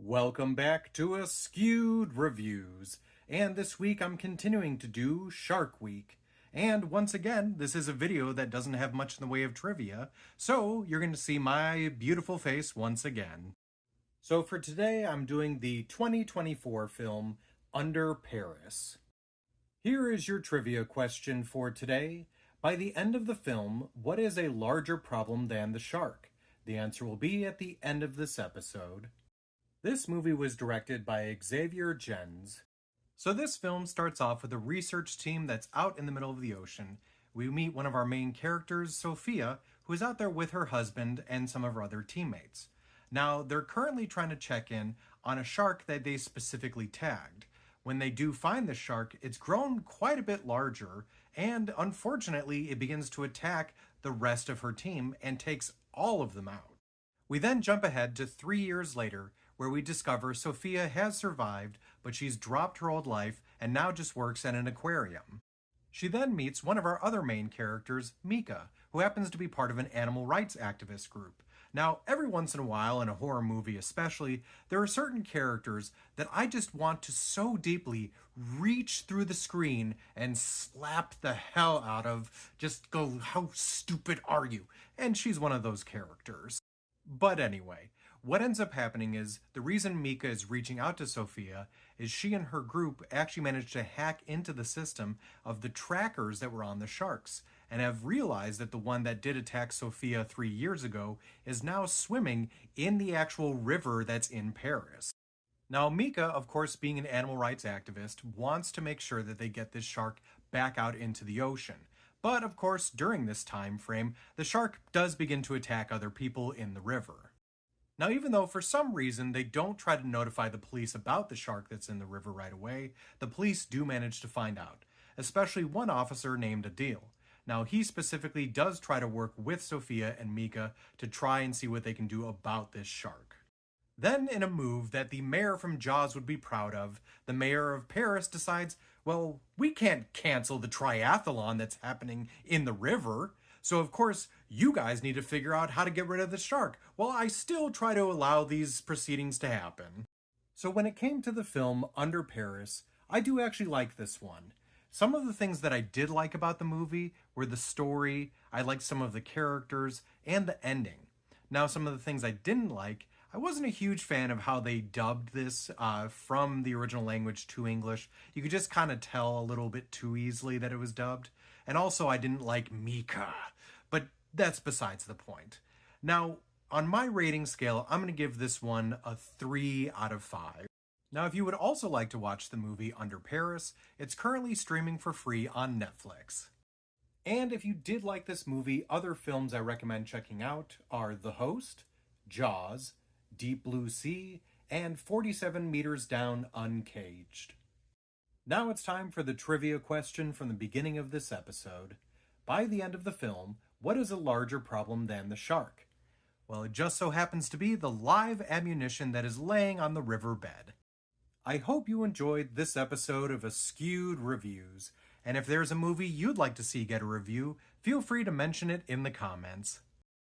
Welcome back to Askewed Reviews, and this week I'm continuing to do Shark Week. And once again, this is a video that doesn't have much in the way of trivia, so you're going to see my beautiful face once again. So for today, I'm doing the 2024 film Under Paris. Here is your trivia question for today. By the end of the film, what is a larger problem than the shark? The answer will be at the end of this episode. This movie was directed by Xavier Gens. So this film starts off with a research team that's out in the middle of the ocean. We meet one of our main characters, Sophia, who is out there with her husband and some of her other teammates. Now, they're currently trying to check in on a shark that they specifically tagged. When they do find the shark, it's grown quite a bit larger, and unfortunately, it begins to attack the rest of her team and takes all of them out. We then jump ahead to 3 years later, where we discover Sophia has survived, but she's dropped her old life and now just works at an aquarium. She then meets one of our other main characters, Mika, who happens to be part of an animal rights activist group. Now, every once in a while, in a horror movie especially, there are certain characters that I just want to so deeply reach through the screen and slap the hell out of, just go, how stupid are you? And she's one of those characters. But anyway, what ends up happening is the reason Mika is reaching out to Sophia is she and her group actually managed to hack into the system of the trackers that were on the sharks and have realized that the one that did attack Sophia 3 years ago is now swimming in the actual river that's in Paris. Now, Mika, of course, being an animal rights activist, wants to make sure that they get this shark back out into the ocean. But, of course, during this time frame, the shark does begin to attack other people in the river. Now, even though for some reason they don't try to notify the police about the shark that's in the river right away, the police do manage to find out, especially one officer named Adil. Now, he specifically does try to work with Sophia and Mika to try and see what they can do about this shark. Then, in a move that the mayor from Jaws would be proud of, the mayor of Paris decides, well, we can't cancel the triathlon that's happening in the river. So, of course, you guys need to figure out how to get rid of the shark, while I still try to allow these proceedings to happen. So when it came to the film Under Paris, I do actually like this one. Some of the things that I did like about the movie were the story, I liked some of the characters, and the ending. Now, some of the things I didn't like, I wasn't a huge fan of how they dubbed this from the original language to English. You could just kind of tell a little bit too easily that it was dubbed. And also, I didn't like Mika, but that's besides the point. Now, on my rating scale, I'm going to give this one a 3 out of 5. Now, if you would also like to watch the movie Under Paris, it's currently streaming for free on Netflix. And if you did like this movie, other films I recommend checking out are The Host, Jaws, Deep Blue Sea, and 47 Meters Down Uncaged. Now it's time for the trivia question from the beginning of this episode. By the end of the film, what is a larger problem than the shark? Well, it just so happens to be the live ammunition that is laying on the riverbed. I hope you enjoyed this episode of Askewed Reviews, and if there's a movie you'd like to see get a review, feel free to mention it in the comments.